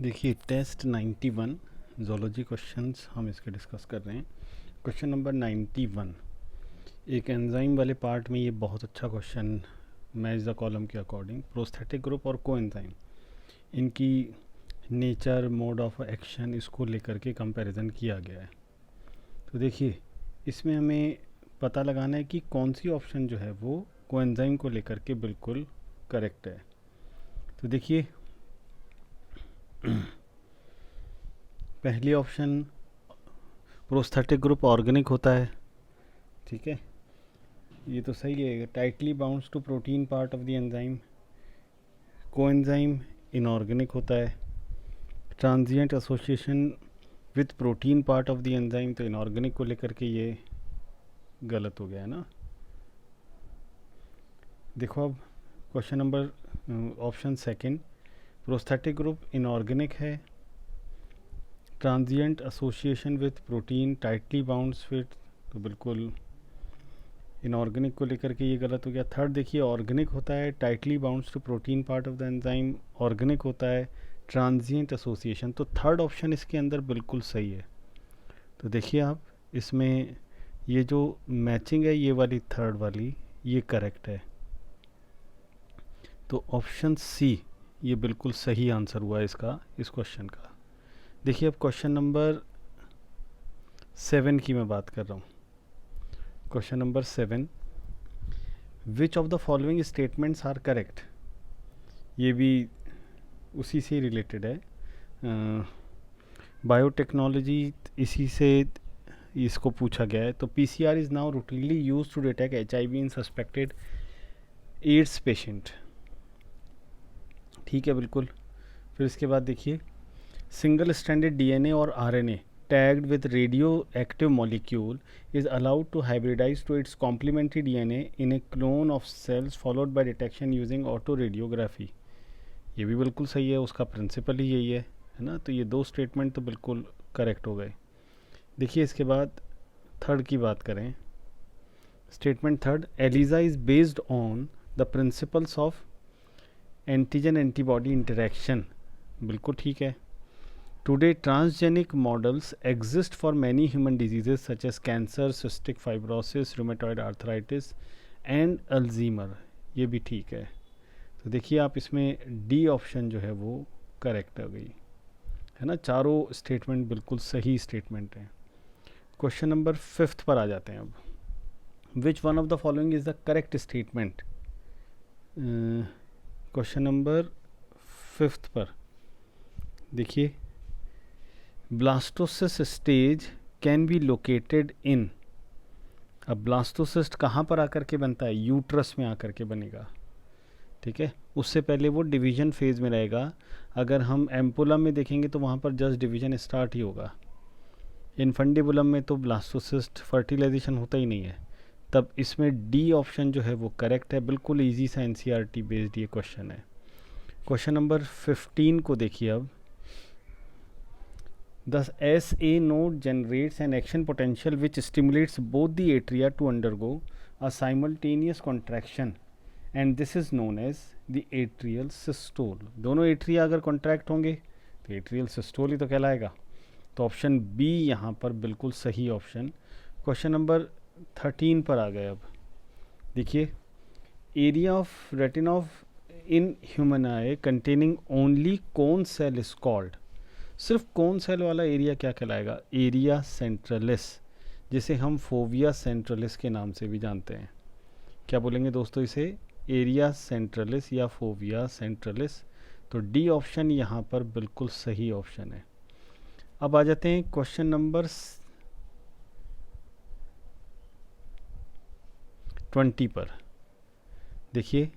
देखिए test 91 zoology questions हम इसके डिस्कस कर रहे हैं। क्वेश्चन नंबर 91 एक एंजाइम वाले पार्ट में ये बहुत अच्छा क्वेश्चन मैच द कॉलम के अकॉर्डिंग प्रोस्थेटिक ग्रुप और को एंजाइम इनकी नेचर मोड ऑफ एक्शन इसको लेकर के कंपैरिजन किया गया है। तो देखिए इसमें हमें पता लगाना है कि कौन सी ऑप्शन जो है वो को एंजाइम को लेकर के बिल्कुल करेक्ट है। तो देखिए पहली ऑप्शन प्रोस्थेटिक ग्रुप ऑर्गेनिक होता है, ठीक है, ये तो सही है। Tightly bounds to protein part of the enzyme. Coenzyme inorganic होता है। Transient association with protein part of the enzyme, तो इनऑर्गेनिक को लेकर के ये गलत हो गया है ना। देखो अब question number option second, prosthetic group inorganic है, transient association with protein tightly bounds with, तो बिल्कुल इनऑर्गेनिक को लेकर के ये गलत हो गया। थर्ड देखिए ऑर्गेनिक होता है, tightly bounds to protein part of the enzyme, organic होता है, ट्रांजिएंट एसोसिएशन, तो थर्ड ऑप्शन इसके अंदर बिल्कुल सही है। तो देखिए आप इसमें ये जो मैचिंग है ये वाली थर्ड वाली ये करेक्ट है। तो ऑप्शन सी ये बिल्कुल सही आंसर हुआ इसका, इस क्वेश्चन का। देखिए अब क्वेश्चन नंबर 7 की मैं बात कर रहा हूँ। Question number 7, which of the following statements are correct, ये भी उसी से रिलेटेड है। बायोटेक्नोलॉजी इसी से इसको पूछा गया है। तो PCR is now routinely use to detect HIV in suspected AIDS patient, ठीक है बिल्कुल। फिर इसके बाद देखिए सिंगल स्ट्रैंडेड डीएनए और RNA tagged with radioactive molecule is allowed to hybridize to its complementary DNA in a clone of cells followed by detection using autoradiography, ये भी बिल्कुल सही है, उसका प्रिंसिपल ही यही है ना। तो ये दो स्टेटमेंट तो बिल्कुल करेक्ट हो गए। देखिए इसके बाद थर्ड की बात करें, statement third, ELISA is based on the principles of antigen antibody interaction, बिल्कुल ठीक है। Today, transgenic models exist for many human diseases such as cancer, cystic fibrosis, rheumatoid arthritis and Alzheimer, ये भी ठीक है। तो देखिए आप इसमें डी ऑप्शन जो है वो करेक्ट हो गई है ना। चारों स्टेटमेंट बिल्कुल सही स्टेटमेंट हैं। क्वेश्चन नंबर 5 पर आ जाते हैं अब। Which one of the following is the correct statement, question number 5 पर देखिए, blastocyst stage can be located in, अब ब्लास्टोसिस्ट कहाँ पर आकर के बनता है, यूट्रस में आकर के बनेगा, ठीक है। उससे पहले वो डिवीजन फेज में रहेगा। अगर हम एम्पुलम में देखेंगे तो वहाँ पर जस्ट डिवीजन स्टार्ट ही होगा। इनफंडिबुलम में तो ब्लास्टोसिस्ट फर्टिलाइजेशन होता ही नहीं है। तब इसमें डी ऑप्शन जो है वो करेक्ट है। बिल्कुल ईजी सा एनसीईआरटी बेस्ड ये क्वेश्चन है। क्वेश्चन नंबर 15 को देखिए अब, the SA node generates an action potential which stimulates both the atria to undergo a simultaneous contraction and this is known as the atrial systole। दोनों atria अगर contract होंगे तो atrial systole ही तो कहलाएगा। तो ऑप्शन बी यहाँ पर बिल्कुल सही ऑप्शन। क्वेश्चन नंबर 13 पर आ गए अब। देखिए area of retina of in human eye containing only cone cell is called, सिर्फ कोन सेल वाला एरिया क्या कहलाएगा, एरिया सेंट्रलिस, जिसे हम फोविया सेंट्रलिस के नाम से भी जानते हैं। क्या बोलेंगे दोस्तों इसे, एरिया सेंट्रलिस या फोविया सेंट्रलिस। तो डी ऑप्शन यहाँ पर बिल्कुल सही ऑप्शन है। अब आ जाते हैं क्वेश्चन नंबर 20 पर। देखिए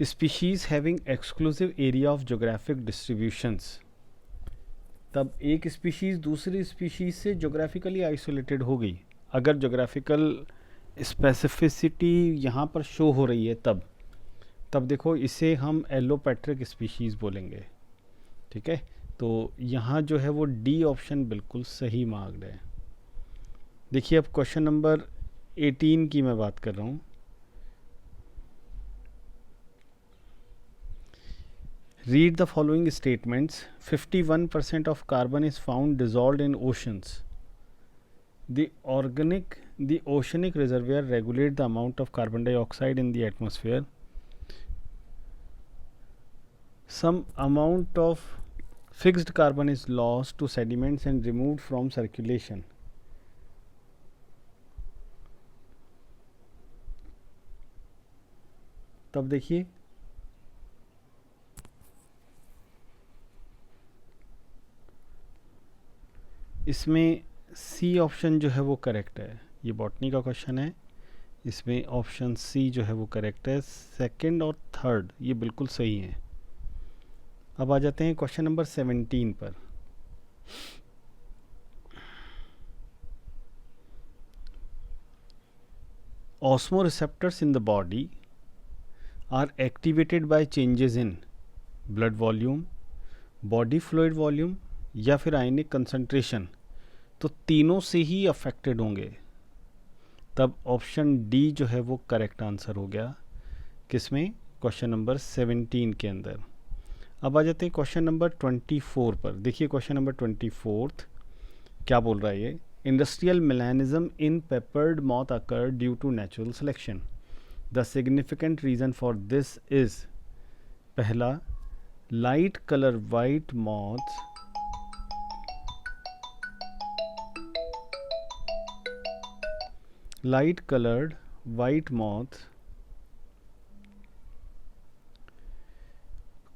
species having exclusive area of geographic distributions, तब एक स्पीशीज़ दूसरी स्पीशीज़ से जोग्राफिकली आइसोलेटेड हो गई। अगर जोग्राफिकल स्पेसिफिसिटी यहाँ पर शो हो रही है तब देखो इसे हम एलोपैट्रिक स्पीशीज़ बोलेंगे, ठीक है। तो यहाँ जो है वो डी ऑप्शन बिल्कुल सही मार्क्ड है। देखिए अब क्वेश्चन नंबर 18 की मैं बात कर रहा हूँ। Read the following statements. 51% of carbon is found dissolved in oceans. The oceanic reservoir regulate the amount of carbon dioxide in the atmosphere. Some amount of fixed carbon is lost to sediments and removed from circulation. तब देखिए इसमें C option जो है वो correct है. ये botany का question है. इसमें ऑप्शन सी जो है वो करेक्ट है. सेकंड और थर्ड ये बिल्कुल सही है. अब आ जाते हैं क्वेश्चन नंबर 17 पर. Osmoreceptors in the body are activated by changes in blood volume, body fluid volume या फिर आयनिक कंसंट्रेशन. तो तीनों से ही अफेक्टेड होंगे. तब ऑप्शन डी जो है वो करेक्ट आंसर हो गया. किसमें? क्वेश्चन नंबर 17 के अंदर. अब आ जाते हैं क्वेश्चन नंबर 24 पर. देखिए क्वेश्चन नंबर 24 क्या बोल रहा है ये. Industrial melanism in peppered moth occur due to natural selection. The significant reason for this is. पहला, light colour white moth light colored white moth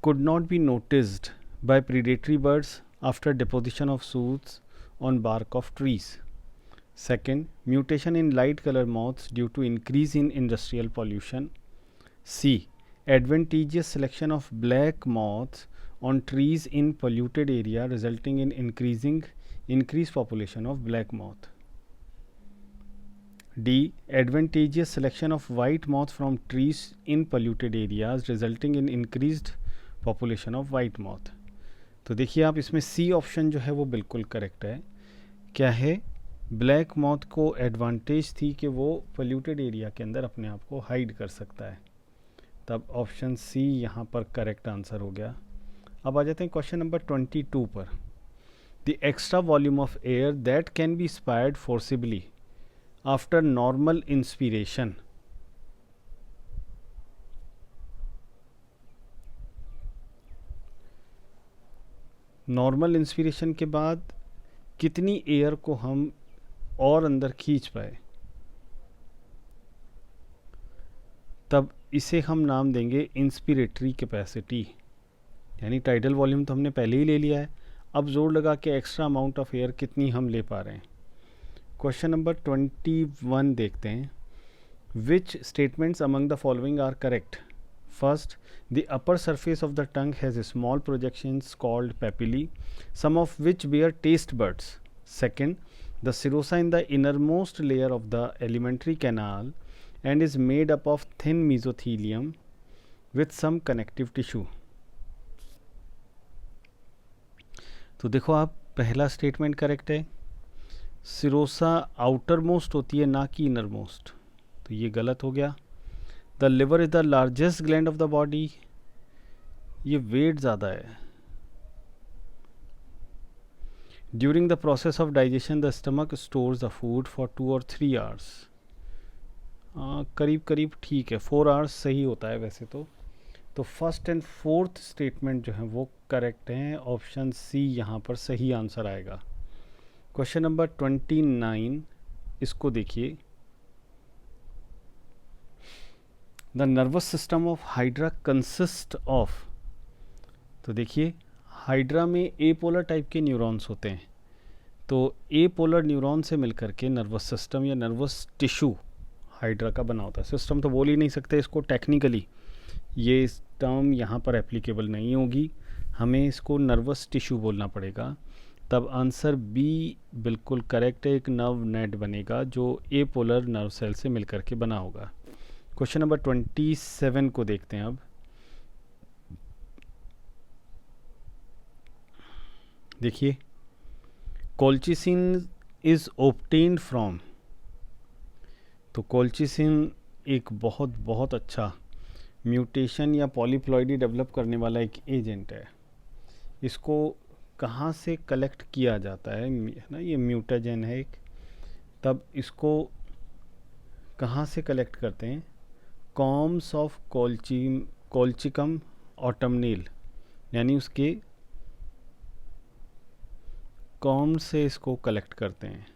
could not be noticed by predatory birds after deposition of shoots on bark of trees. Second, mutation in light colored moths due to increase in industrial pollution. C, advantageous selection of black moths on trees in polluted area resulting in increased population of black moth. D, advantageous selection of white moth from trees in polluted areas resulting in increased population of white moth. तो देखिए आप इसमें C option जो है वो बिल्कुल correct है. क्या है? ब्लैक मॉथ को एडवांटेज थी कि वो पोल्यूटेड एरिया के अंदर अपने आप को हाइड कर सकता है. तब ऑप्शन सी यहाँ पर करेक्ट आंसर हो गया. अब आ जाते हैं क्वेश्चन नंबर 22 पर. The extra volume of air that can be expired forcibly after normal inspiration. Normal inspiration के बाद कितनी एयर को हम और अंदर खींच पाए, तब इसे हम नाम देंगे इंस्पिरेटरी कैपेसिटी. यानी टाइडल वॉल्यूम तो हमने पहले ही ले लिया है. अब जोर लगा के एक्स्ट्रा अमाउंट ऑफ एयर कितनी हम ले पा रहे हैं. क्वेश्चन नंबर 21 देखते हैं. Which statements among the following are correct. First, the upper surface of the tongue has small projections called papillae, some of which bear taste buds. Second, the serosa in the innermost layer of the alimentary canal and is made up of thin mesothelium with some connective tissue. तो देखो आप, पहला statement correct है. Serosa outer most होती है, ना कि inner most. तो ये गलत हो गया. The liver is the largest gland of the body. ये वेट ज़्यादा है. During the process of digestion the stomach stores the food for 2 or 3 hours. करीब करीब ठीक है. 4 hours सही होता है वैसे तो फर्स्ट एंड फोर्थ स्टेटमेंट जो है वो करेक्ट हैं. ऑप्शन सी यहाँ पर सही आंसर आएगा. क्वेश्चन नंबर 29 इसको देखिए. The nervous system of hydra consist of. तो देखिए हाइड्रा में ए पोलर टाइप के न्यूरॉन्स होते हैं. तो ए पोलर न्यूरॉन से मिलकर के नर्वस सिस्टम या नर्वस टिश्यू हाइड्रा का बना होता है. सिस्टम तो बोल ही नहीं सकते इसको टेक्निकली, ये टर्म यहाँ पर एप्लीकेबल नहीं होगी. हमें इसको नर्वस टिश्यू बोलना पड़ेगा. तब आंसर बी बिल्कुल करेक्ट है. एक नर्व नेट बनेगा जो ए पोलर नर्व सेल से मिलकर के बना होगा. क्वेश्चन नंबर 27 को देखते हैं अब. देखिए, कोल्चिसिन इज ऑब्टेन्ड फ्रॉम. तो कोल्चिसिन एक बहुत अच्छा म्यूटेशन या पॉलीप्लॉइडी डेवलप करने वाला एक एजेंट है। इसको कहाँ से कलेक्ट किया जाता है ना, ये म्यूटाजेन है एक। तब इसको कहाँ से कलेक्ट करते हैं? कॉम्स ऑफ कोल्चिकम ऑटमनेल, यानी उसके कॉम से इसको कलेक्ट करते हैं।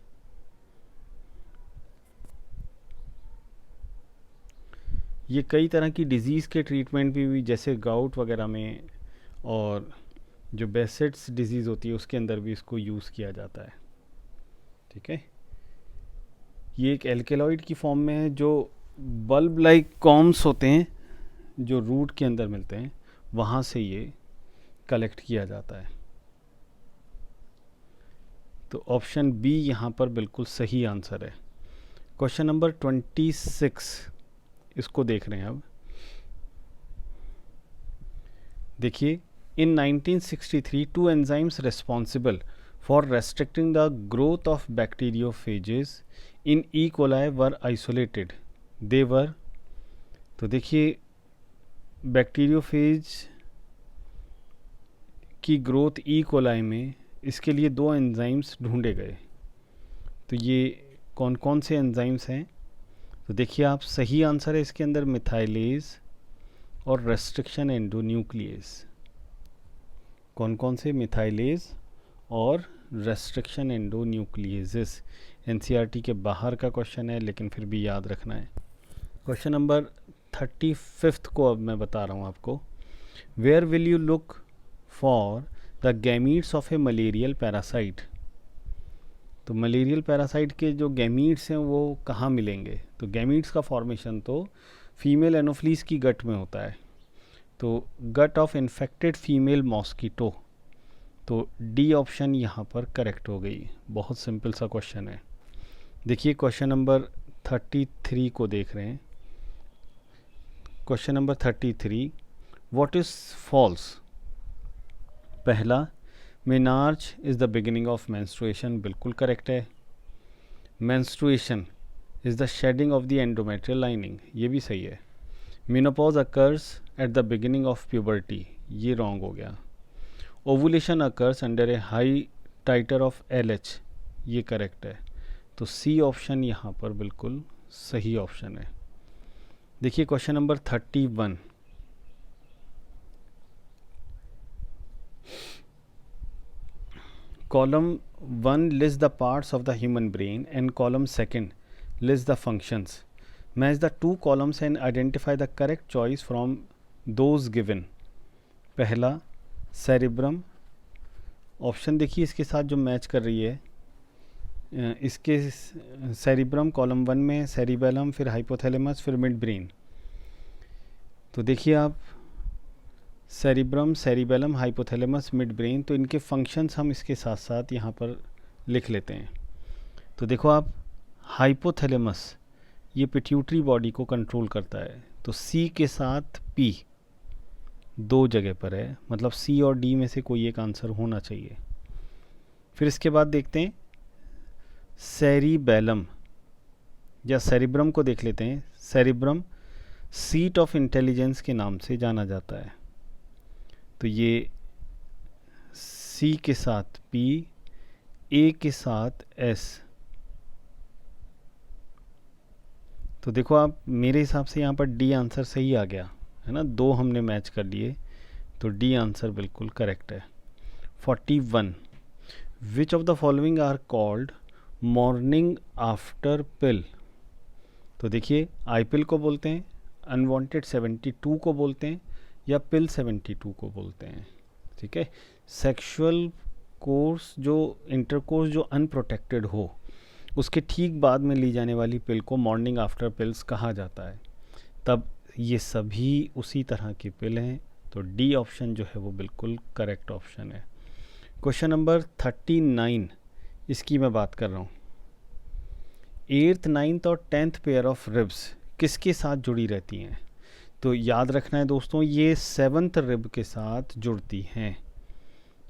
ये कई तरह की डिजीज़ के ट्रीटमेंट भी जैसे गाउट वगैरह में, और जो बेसेट्स डिजीज़ होती है उसके अंदर भी इसको यूज़ किया जाता है। ठीक है, ये एक एल्केलॉइड की फॉर्म में है, जो बल्ब लाइक कॉम्स होते हैं जो रूट के अंदर मिलते हैं, वहाँ से ये कलेक्ट किया जाता है। तो ऑप्शन बी यहाँ पर बिल्कुल सही आंसर है। क्वेश्चन नंबर 26 इसको देख रहे हैं अब। देखिए, in 1963 two enzymes responsible for restricting the growth of bacteriophages in E coli were isolated. They were, तो देखिए बैक्टीरियोफेज की ग्रोथ ई कोलाई में, इसके लिए 2 एंजाइम्स ढूंढे गए। तो ये कौन कौन से एंजाइम्स हैं? तो देखिए आप, सही आंसर है इसके अंदर मिथाइलेज और रेस्ट्रिक्शन एंडोन्यूक्लियस। कौन कौन से? मिथाइलेज और रेस्ट्रिक्शन एंडोन्यूक्लियस। एनसीईआरटी के बाहर का क्वेश्चन है, लेकिन फिर भी याद रखना है। क्वेश्चन नंबर 35 को अब मैं बता रहा हूँ आपको। Where will you look for the gametes of a malarial parasite. तो मलेरियल पैरासाइट के जो गैमीट्स हैं वो कहाँ मिलेंगे? तो गैमीट्स का फॉर्मेशन तो फीमेल एनोफ्लीस की गट में होता है। तो gut of infected female mosquito. तो डी ऑप्शन यहाँ पर करेक्ट हो गई। बहुत सिंपल सा क्वेश्चन है। देखिए क्वेश्चन नंबर 33 को देख रहे हैं। Question number 33, what is false? पहला, menarche is the beginning of menstruation, बिल्कुल करेक्ट है। Menstruation is the shedding of the endometrial lining, ये भी सही है। Menopause occurs at the beginning of puberty, ये रॉन्ग हो गया। Ovulation occurs under a high titre of LH, ये करेक्ट है। तो सी ऑप्शन यहाँ पर बिल्कुल सही ऑप्शन है। देखिए question number 31, column 1 lists the parts of the human brain and column 2 lists the functions. Match the 2 columns and identify the correct choice from those given. पहला सेरिब्रम, ऑप्शन देखिए इसके साथ जो मैच कर रही है, इसके सेरिब्रम कॉलम 1 में सेरिबेलम, फिर हाइपोथैलेमस, फिर मिड ब्रेन। तो देखिए आप, cerebrum, cerebellum, hypothalamus, mid brain, तो इनके फंक्शंस हम इसके साथ साथ यहाँ पर लिख लेते हैं। तो देखो आप, हाइपोथैलेमस ये पिट्यूटरी बॉडी को कंट्रोल करता है, तो सी के साथ पी 2 जगह पर है, मतलब सी और डी में से कोई एक आंसर होना चाहिए। फिर इसके बाद देखते हैं सेरिबेलम या सेरिब्रम को देख लेते हैं। सेरिब्रम सीट ऑफ इंटेलिजेंस के नाम से जाना जाता है। तो ये सी के साथ पी, ए के साथ एस। तो देखो आप, मेरे हिसाब से यहाँ पर डी आंसर सही आ गया है ना, 2 हमने मैच कर लिए, तो डी आंसर बिल्कुल करेक्ट है। 41, which of the following are called morning after pill. तो देखिए, आई पिल को बोलते हैं, अनवांटेड 72 को बोलते हैं, या पिल 72 को बोलते हैं। ठीक है, सेक्सुअल कोर्स जो इंटरकोर्स जो अनप्रोटेक्टेड हो, उसके ठीक बाद में ली जाने वाली पिल को मॉर्निंग आफ्टर पिल्स कहा जाता है। तब ये सभी उसी तरह की पिल हैं, तो डी ऑप्शन जो है वो बिल्कुल करेक्ट ऑप्शन है। क्वेश्चन नंबर 39, इसकी मैं बात कर रहा हूँ। 8th, 9th और 10th पेयर ऑफ रिब्स किसके साथ जुड़ी रहती हैं? तो याद रखना है दोस्तों, ये 7th रिब के साथ जुड़ती हैं।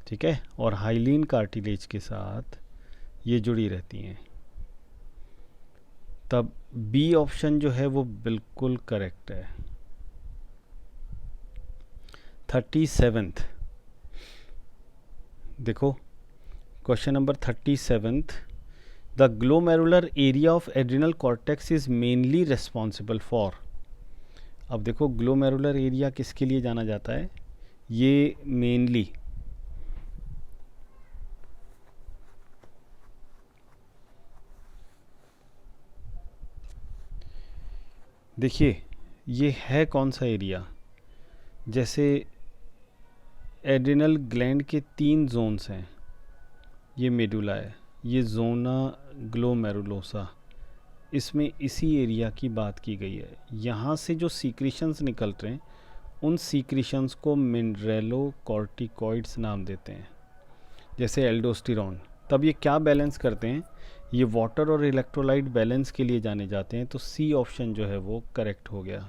ठीक है, और हाइलीन कार्टिलेज के साथ ये जुड़ी रहती हैं। तब बी ऑप्शन जो है वो बिल्कुल करेक्ट है। 37th, देखो question number 37th, the glomerular area of adrenal cortex is mainly responsible for. अब देखो ग्लोमेरुलर एरिया किसके लिए जाना जाता है, ये मेनली देखिए ये है कौन सा एरिया, जैसे एड्रिनल ग्लैंड के 3 जोन्स हैं, ये मेडुला है, ये जोना ग्लोमेरुलोसा, इसमें इसी एरिया की बात की गई है। यहाँ से जो सीक्रेशंस निकल रहे हैं उन सीक्रेशंस को मिनरेलोकॉर्टिकॉइड्स नाम देते हैं, जैसे एल्डोस्टेरॉन। तब ये क्या बैलेंस करते हैं, ये वाटर और इलेक्ट्रोलाइट बैलेंस के लिए जाने जाते हैं। तो सी ऑप्शन जो है वो करेक्ट हो गया,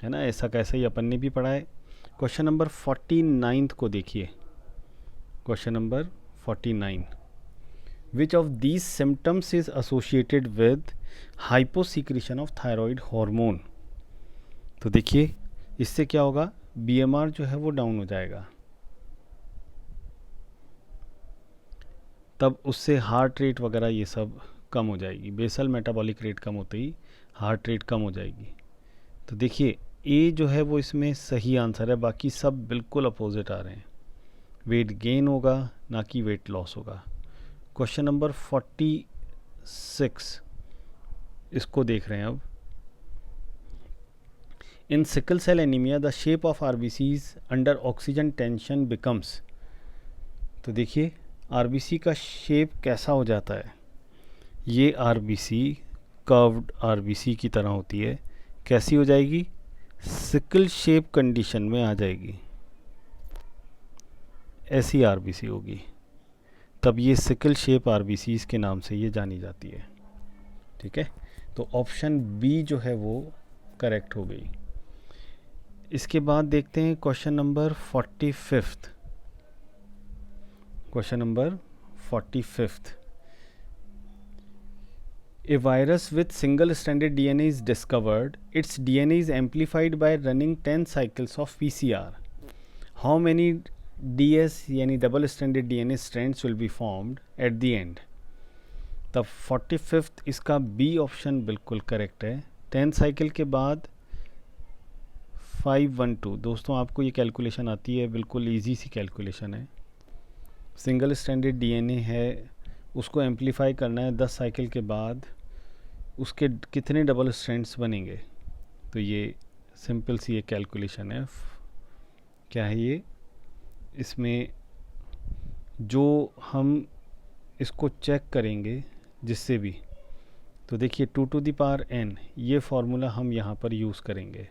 है ना। ऐसा कैसा ही अपन ने भी पढ़ा है। क्वेश्चन नंबर 49 को देखिए, question number 49, which of these symptoms is associated with hyposecretion of thyroid hormone. तो देखिए इससे क्या होगा, बीएमआर जो है वो डाउन हो जाएगा, तब उससे हार्ट रेट वगैरह ये सब कम हो जाएगी। बेसल मेटाबॉलिक रेट कम होते ही हार्ट रेट कम हो जाएगी। तो देखिए ए जो है वो इसमें सही आंसर है, बाकी सब बिल्कुल अपोजिट आ रहे हैं। वेट गेन होगा ना कि वेट लॉस होगा। क्वेश्चन नंबर 46 इसको देख रहे हैं अब। In sickle cell anaemia the shape of RBCs under oxygen tension becomes. तो देखिए आरबीसी का शेप कैसा हो जाता है, ये आरबीसी कर्व्ड आरबीसी की तरह होती है। कैसी हो जाएगी, सिकल शेप कंडीशन में आ जाएगी, ऐसी आरबीसी होगी, तब ये सिकल शेप आरबीसी के नाम से ये जानी जाती है। ठीक है, तो ऑप्शन बी जो है वो करेक्ट हो गई। इसके बाद देखते हैं question number 45। Question number 45, a virus with single stranded DNA is discovered. Its DNA is amplified by running 10 cycles of PCR. How many DS यानी double stranded DNA strands will be formed at the end? तब 45th इसका B option बिल्कुल correct है। 10 cycle के बाद 512। दोस्तों आपको ये कैलकुलेशन आती है, बिल्कुल इजी सी कैलकुलेशन है। सिंगल स्ट्रैंडेड डीएनए है, उसको एम्पलीफाई करना है 10 साइकिल के बाद, उसके कितने डबल स्ट्रैंड्स बनेंगे। तो ये सिंपल सी ये कैलकुलेशन है। क्या है ये, इसमें जो हम इसको चेक करेंगे जिससे भी, तो देखिए 2 to the power n ये फार्मूला हम यहाँ पर यूज़ करेंगे,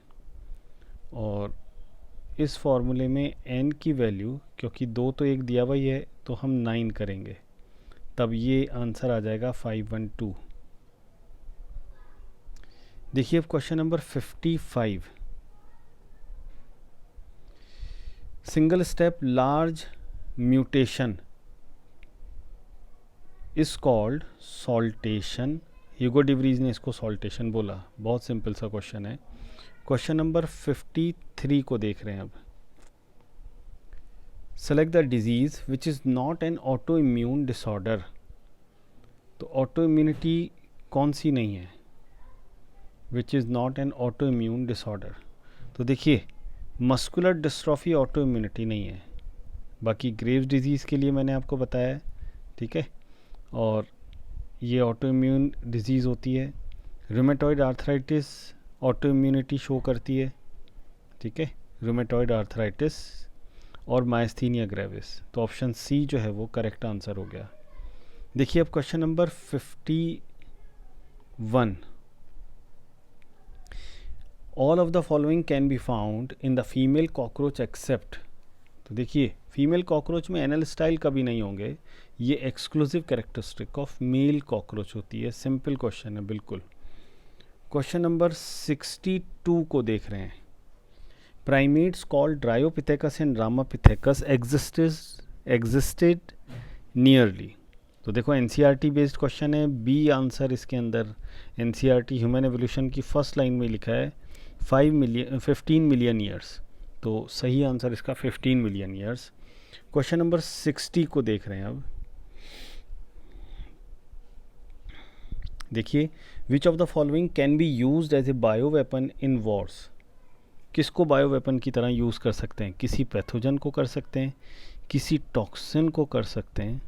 और इस फार्मूले में n की वैल्यू, क्योंकि 2 तो एक दिया हुआ ही है, तो हम 9 करेंगे, तब ये आंसर आ जाएगा 512। देखिए अब question number 55, single step large mutation is called saltation. Hugo de Vries ने इसको सॉल्टेशन बोला। बहुत सिंपल सा क्वेश्चन है। क्वेश्चन नंबर 53 को देख रहे हैं अब। Select the disease which is not an auto immune disorder. तो ऑटो इम्यूनिटी कौन सी नहीं है, which is not an auto immune disorder. तो देखिए मस्कुलर डिस्ट्रॉफी ऑटो इम्यूनिटी नहीं है, बाकी ग्रेव्स डिजीज़ के लिए मैंने आपको बताया है। ठीक है, और ये ऑटो इम्यून डिजीज़ होती है। Rheumatoid arthritis auto immunity show करती है। ठीक है, रूमेटॉइड आर्थराइटिस और माइस्थीनिया ग्रेविस। तो ऑप्शन सी जो है वो करेक्ट आंसर हो गया। देखिए अब question number 51, all of the following can be found in the female cockroach except. तो देखिए फीमेल कॉकरोच में एनल स्टाइल कभी नहीं होंगे, ये exclusive characteristic of male cockroach होती है। सिंपल क्वेश्चन है बिल्कुल। क्वेश्चन नंबर 62 को देख रहे हैं। Primates called Dryopithecus and Ramapithecus existed nearly. तो देखो एनसीईआरटी बेस्ड क्वेश्चन है, बी आंसर इसके अंदर एनसीईआरटी ह्यूमन एवोल्यूशन की फर्स्ट लाइन में लिखा है 15 मिलियन ईयर्स। तो तो सही आंसर इसका 15 मिलियन ईयर्स। क्वेश्चन नंबर 60 को देख रहे हैं अब। देखिए, which of the following can be used as a bio weapon in wars. किसको बायो वेपन की तरह यूज़ कर सकते हैं? किसी पैथोजन को कर सकते हैं, किसी टॉक्सिन को कर सकते हैं,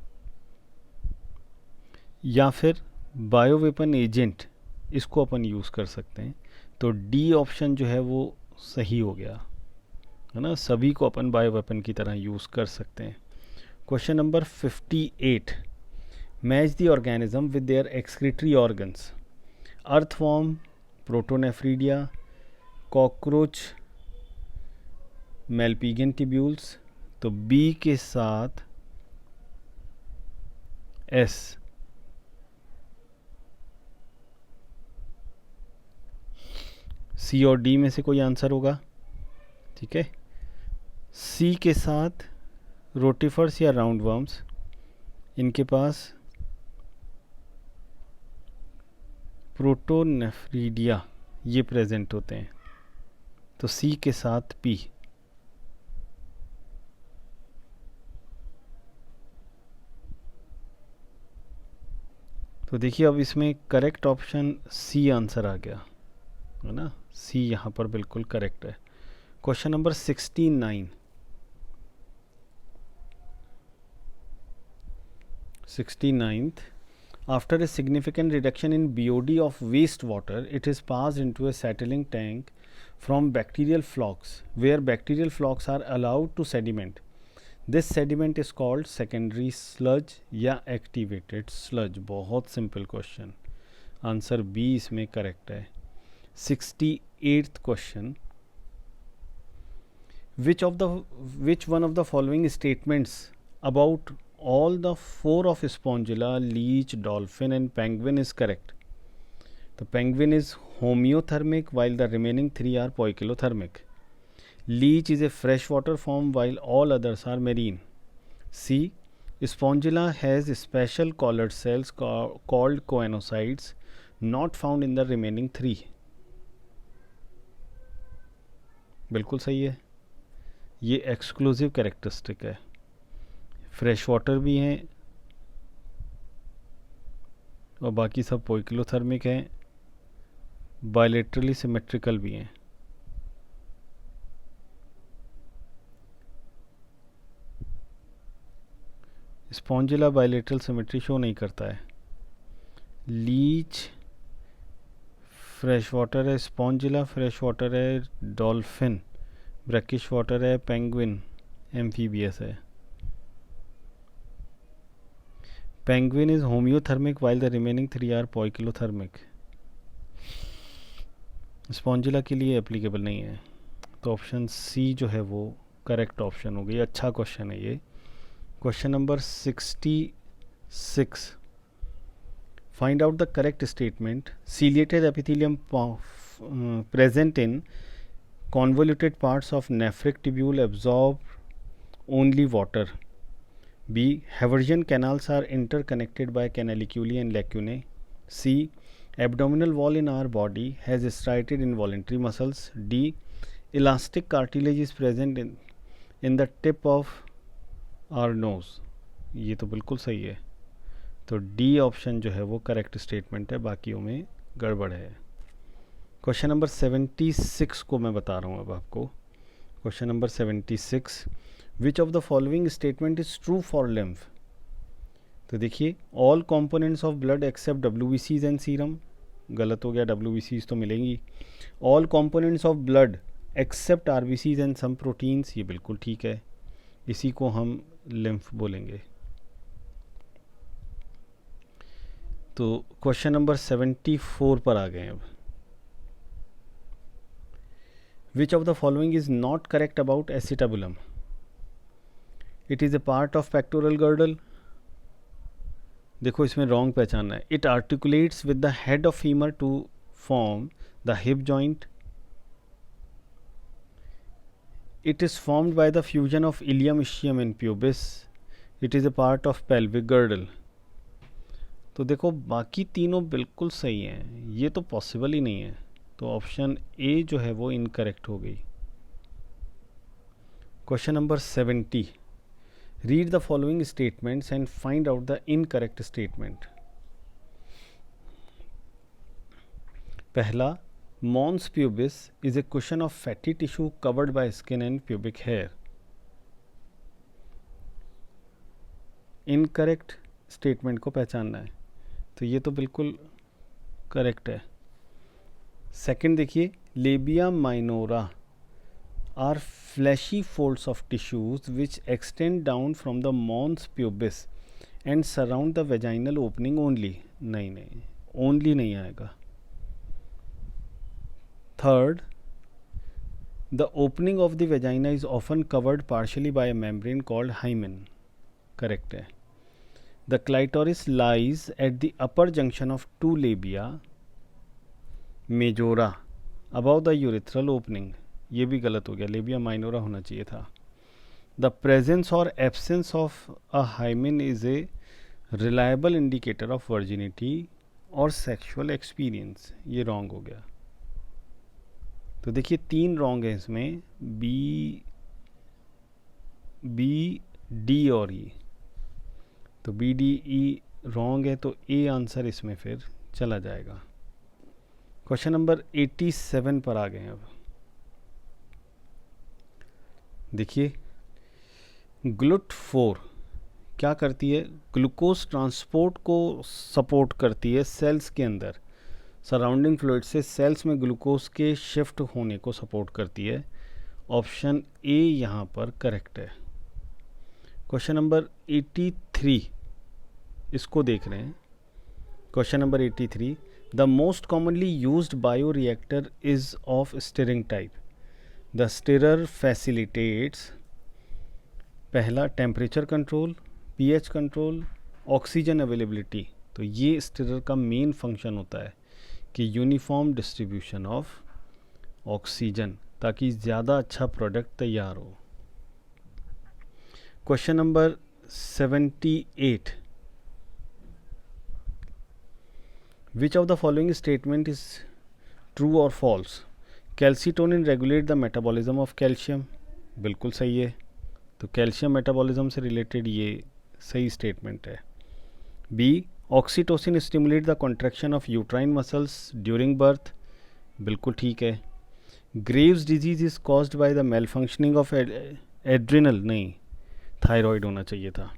या फिर बायो वेपन एजेंट, इसको अपन यूज़ कर सकते हैं। तो डी ऑप्शन जो है वो सही हो गया, है ना। सभी को अपन बायो वेपन की तरह यूज़ कर सकते हैं। Question number 58, match the organism with their excretory organs. Earthworm, protonephridia, cockroach, malpighian tubules. तो बी के साथ एस। सी और डी में से कोई आंसर होगा, ठीक है। सी के साथ रोटिफर्स या राउंड वर्म्स, इनके पास प्रोटोनेफ्रीडिया ये प्रेजेंट होते हैं। तो सी के साथ पी। तो देखिए अब इसमें करेक्ट ऑप्शन सी आंसर आ गया, है ना। सी यहाँ पर बिल्कुल करेक्ट है। Question number 69th, after a significant reduction in BOD of wastewater, it is passed into a settling tank from bacterial flocks, where bacterial flocks are allowed to sediment. This sediment is called secondary sludge या activated sludge। बहुत simple question, answer B इसमें correct है। 68th question, which one of the following statements about all the four of Spongilla, leech, dolphin and penguin is correct? The penguin is homeothermic while the remaining three are poikilothermic. Leech is a freshwater form while all others are marine. C. Spongilla has special collared cells called choanocytes not found in the remaining three. बिल्कुल सही है, ये exclusive characteristic है। Fresh water भी हैं और बाकी सब पोइकिलोथर्मिक हैं, बायलेटरली सिमेट्रिकल भी हैं। स्पॉन्जिला बायलेटरल सिमेट्री शो नहीं करता है। लीच फ्रेश वाटर है, स्पॉन्जिला फ्रेश वाटर है, डॉल्फिन ब्रैकिश वाटर है, पेंगुइन एम्फीबियस है। Penguin is homeothermic while the remaining three are poikilothermic. Spongilla के लिए एप्लीकेबल नहीं है, तो ऑप्शन सी जो है वो करेक्ट ऑप्शन हो गई। अच्छा क्वेश्चन है ये। Question number 66, find out the correct statement. Ciliated epithelium present in convoluted parts of nephric tubule absorb only water. B. Haversian canals are interconnected by canaliculi and lacunae. C. Abdominal wall in our body has striated involuntary muscles. D. Elastic cartilage is present in the tip of our nose. ये तो बिल्कुल सही है, तो D option जो है वो correct statement है, बाकियों में गड़बड़ है। क्वेश्चन नंबर 76 को मैं बता रहा हूँ अब आपको। Question number 76, which of the following statement is true for lymph. तो देखिए, all components of blood except WBCs and serum, गलत हो गया, WBCs तो मिलेंगी। All components of blood except RBCs and some proteins, ये बिल्कुल ठीक है, इसी को हम लिम्फ बोलेंगे। तो क्वेश्चन नंबर 74 पर आ गए अब। Which of the following is not correct about acetabulum? It is a part of pectoral girdle. देखो इसमें रॉन्ग पहचानना है। It articulates with the head of femur to form the hip joint. It is formed by the fusion of ilium, ischium and pubis. It is a part of pelvic girdle. तो देखो बाकी तीनों बिल्कुल सही हैं, ये तो पॉसिबल ही नहीं है, तो ऑप्शन ए जो है वो इनकरेक्ट हो गई। Question number 70, read the following statements and find out the incorrect statement. पहला, mons pubis is a cushion of fatty tissue covered by skin and pubic hair. Incorrect statement को पहचानना है, तो ये तो बिल्कुल करेक्ट है। सेकंड देखिए, labia minora are fleshy folds of tissues which extend down from the mons pubis and surround the vaginal opening only. नहीं, ओनली नहीं आएगा। Third, the opening of the vagina is often covered partially by a membrane called hymen. Correct है। The clitoris lies at the upper junction of two labia majora above the urethral opening. ये भी गलत हो गया, labia minora होना चाहिए था। The presence और absence of a hymen is a reliable indicator of virginity और सेक्सुअल एक्सपीरियंस। ये रॉन्ग हो गया। तो देखिए 3 रॉन्ग है इसमें, बी, डी और ई। तो बी, डी, ई रॉन्ग है, तो ए आंसर इसमें फिर चला जाएगा। क्वेश्चन नंबर 87 पर आ गए हैं। अब देखिए, GLUT4 क्या करती है? ग्लूकोज ट्रांसपोर्ट को सपोर्ट करती है सेल्स के अंदर, सराउंडिंग फ्लूइड से सेल्स में ग्लूकोज के शिफ्ट होने को सपोर्ट करती है। ऑप्शन ए यहाँ पर करेक्ट है। क्वेश्चन नंबर 83 इसको देख रहे हैं। Question number 83, the most commonly used bioreactor is of stirring type. The stirrer facilitates, पहला temperature control, pH control, oxygen availability. तो ये स्टिरर का मेन फंक्शन होता है कि यूनिफॉर्म डिस्ट्रीब्यूशन ऑफ ऑक्सीजन, ताकि ज़्यादा अच्छा प्रोडक्ट तैयार हो। Question number 78, which of the following statement is true और false? Calcitonin regulate the metabolism of calcium. बिल्कुल सही है। तो कैल्शियम मेटाबॉलिज्म से रिलेटेड ये सही स्टेटमेंट है। B, oxytocin stimulate the contraction of uterine muscles during birth. बिल्कुल ठीक है। Graves disease is caused by the malfunctioning of adrenal, नहीं, थायराइड होना चाहिए था।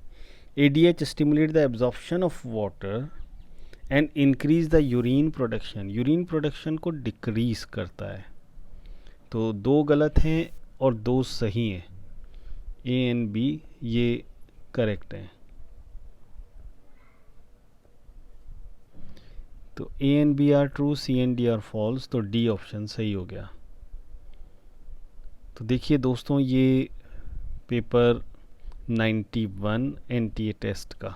ADH stimulate the absorption of water and increase the urine production. Urine production को decrease करता है। तो 2 गलत हैं और 2 सही हैं। ए एंड बी ये करेक्ट हैं। तो A and B are true, C and D are false. तो डी ऑप्शन सही हो गया। तो देखिए दोस्तों, ये पेपर 91 NTA टेस्ट का